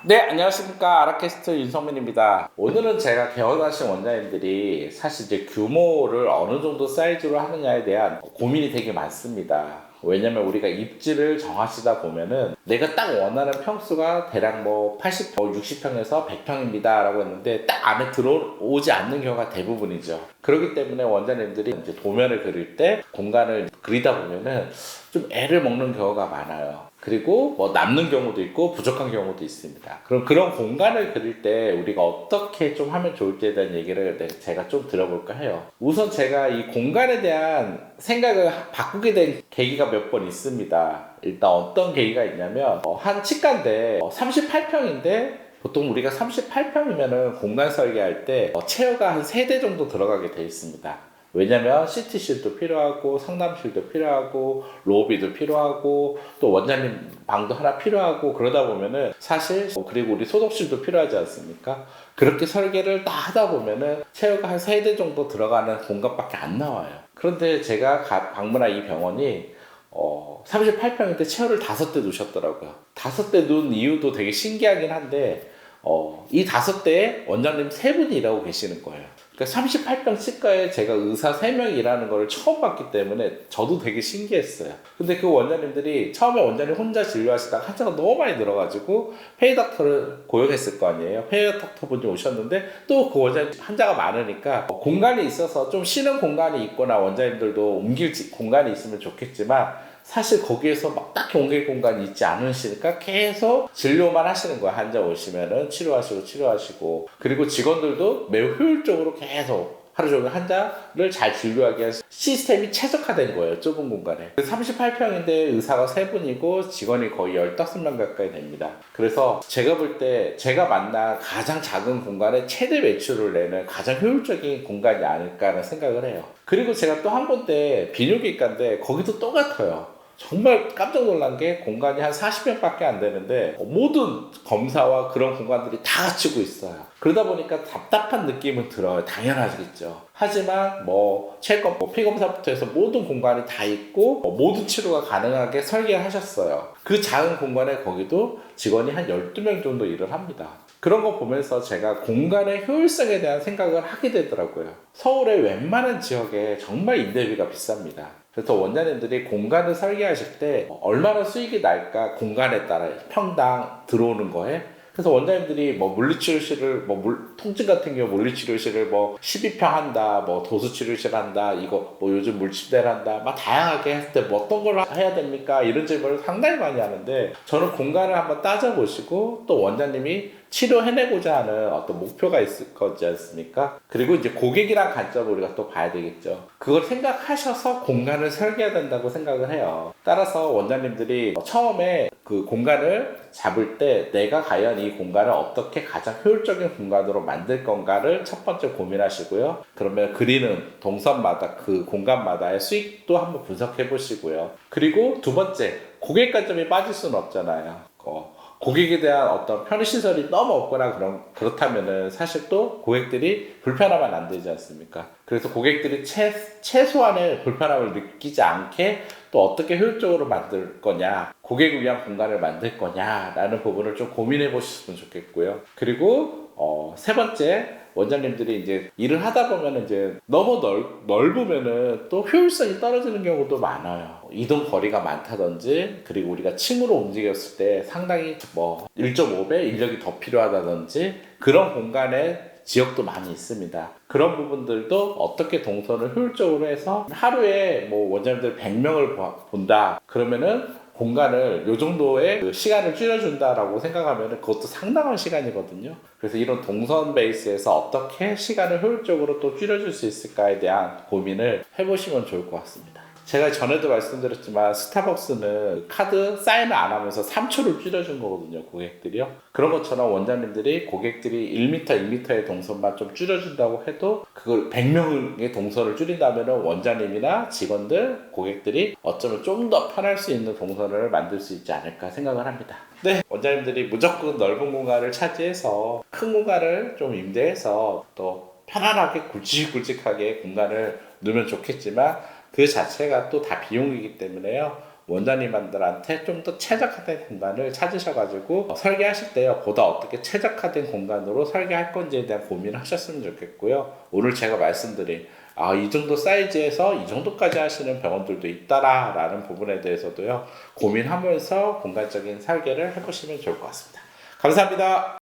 네, 안녕하십니까. 아라캐스트 윤성민입니다. 오늘은 제가 개원하신 원장님들이 사실 이제 규모를 어느 정도 사이즈로 하느냐에 대한 고민이 되게 많습니다. 왜냐면 우리가 입지를 정하시다 보면은 내가 딱 원하는 평수가 대략 뭐 80평, 60평에서 100평입니다 라고 했는데 딱 안에 들어오지 않는 경우가 대부분이죠. 그렇기 때문에 원장님들이 이제 도면을 그릴 때 공간을 그리다 보면은 좀 애를 먹는 경우가 많아요. 그리고 뭐 남는 경우도 있고 부족한 경우도 있습니다. 그럼 그런 공간을 그릴 때 우리가 어떻게 좀 하면 좋을지에 대한 얘기를 제가 좀 들어볼까 해요. 우선 제가 이 공간에 대한 생각을 바꾸게 된 계기가 몇 번 있습니다. 일단 어떤 계기가 있냐면 한 치과인데 38평인데 보통 우리가 38평이면은 공간 설계할 때 체어가 한 3대 정도 들어가게 돼 있습니다. 왜냐면 CT실도 필요하고 상담실도 필요하고 로비도 필요하고 또 원장님 방도 하나 필요하고 그러다 보면은 사실 그리고 우리 소독실도 필요하지 않습니까? 그렇게 설계를 다 하다 보면은 체어가 한 3대 정도 들어가는 공간밖에 안 나와요. 그런데 제가 방문한 이 병원이 38평인데 체어를 5대 두셨더라고요. 5대 둔 이유도 되게 신기하긴 한데 이 5대에 원장님 3분이 일하고 계시는 거예요. 그러니까 38평 치과에 제가 의사 3명이 일하는 걸 처음 봤기 때문에 저도 되게 신기했어요. 근데 그 원장님들이 처음에 원장님 혼자 진료하시다가 환자가 너무 많이 늘어가지고 페이 닥터를 고용했을 거 아니에요. 페이 닥터 분이 오셨는데 또 그 원장님 환자가 많으니까 공간이 있어서 좀 쉬는 공간이 있거나 원장님들도 옮길 공간이 있으면 좋겠지만 사실 거기에서 막 딱히 옮길 공간이 있지 않으시니까 계속 진료만 하시는 거예요. 환자 오시면은 치료하시고 그리고 직원들도 매우 효율적으로 계속 하루 종일 환자를 잘 진료하기 위한 시스템이 최적화된 거예요. 좁은 공간에. 38평인데 의사가 3분이고 직원이 거의 15명 가까이 됩니다. 그래서 제가 볼 때 제가 만난 가장 작은 공간에 최대 매출을 내는 가장 효율적인 공간이 아닐까 하는 생각을 해요. 그리고 제가 또 한 군데 비뇨기과인데 거기도 똑같아요. 정말 깜짝 놀란 게 공간이 한 40평밖에 안 되는데 모든 검사와 그런 공간들이 다 갖추고 있어요. 그러다 보니까 답답한 느낌은 들어요. 당연하겠죠. 하지만 뭐 체크업, 피검사부터 해서 모든 공간이 다 있고 모든 치료가 가능하게 설계하셨어요. 그 작은 공간에 거기도 직원이 한 12명 정도 일을 합니다. 그런 거 보면서 제가 공간의 효율성에 대한 생각을 하게 되더라고요. 서울의 웬만한 지역에 정말 임대비가 비쌉니다. 그래서 원장님들이 공간을 설계하실 때 얼마나 수익이 날까 공간에 따라 평당 들어오는 거에 그래서 원장님들이 뭐 물리치료실을 통증 같은 경우 물리치료실을 뭐 12평 한다 뭐 도수치료실 한다 이거 뭐 요즘 물침대를 한다 막 다양하게 했을 때 뭐 어떤 걸 해야 됩니까 이런 질문을 상당히 많이 하는데 저는 공간을 한번 따져보시고 또 원장님이 치료해내고자 하는 어떤 목표가 있을 거지 않습니까? 그리고 이제 고객이란 관점을 우리가 또 봐야 되겠죠. 그걸 생각하셔서 공간을 설계해야 된다고 생각을 해요. 따라서 원장님들이 처음에 그 공간을 잡을 때 내가 과연 이 공간을 어떻게 가장 효율적인 공간으로 만들 건가를 첫 번째 고민하시고요. 그러면 그리는 동선마다 그 공간마다의 수익도 한번 분석해 보시고요. 그리고 두 번째, 고객 관점이 빠질 수는 없잖아요. 고객에 대한 어떤 편의시설이 너무 없거나 그렇다면은 사실 또 고객들이 불편하면 안 되지 않습니까? 그래서 고객들이 최소한의 불편함을 느끼지 않게 또 어떻게 효율적으로 만들 거냐, 고객을 위한 공간을 만들 거냐라는 부분을 좀 고민해 보셨으면 좋겠고요. 그리고 세 번째, 원장님들이 이제 일을 하다 보면 이제 너무 넓으면은 또 효율성이 떨어지는 경우도 많아요. 이동 거리가 많다든지, 그리고 우리가 층으로 움직였을 때 상당히 뭐 1.5배 인력이 더 필요하다든지 그런 공간에 지역도 많이 있습니다. 그런 부분들도 어떻게 동선을 효율적으로 해서 하루에 뭐 원장님들 100명을 본다 그러면은 공간을 요 정도의 그 시간을 줄여준다라고 생각하면 그것도 상당한 시간이거든요. 그래서 이런 동선 베이스에서 어떻게 시간을 효율적으로 또 줄여줄 수 있을까에 대한 고민을 해보시면 좋을 것 같습니다. 제가 전에도 말씀드렸지만 스타벅스는 카드 사인을 안 하면서 3초를 줄여준 거거든요. 고객들이요. 그런 것처럼 원장님들이 고객들이 1m, 2m의 동선만 좀 줄여준다고 해도 그걸 100명의 동선을 줄인다면 원장님이나 직원들, 고객들이 어쩌면 좀 더 편할 수 있는 동선을 만들 수 있지 않을까 생각을 합니다. 네, 원장님들이 무조건 넓은 공간을 차지해서 큰 공간을 좀 임대해서 또 편안하게 굵직굵직하게 공간을 누면 좋겠지만 그 자체가 또 다 비용이기 때문에요. 원장님들한테 좀 더 최적화된 공간을 찾으셔가지고 설계하실 때요, 보다 어떻게 최적화된 공간으로 설계할 건지에 대한 고민을 하셨으면 좋겠고요. 오늘 제가 말씀드린 이 정도 사이즈에서 이 정도까지 하시는 병원들도 있다라는 부분에 대해서도요, 고민하면서 공간적인 설계를 해보시면 좋을 것 같습니다. 감사합니다.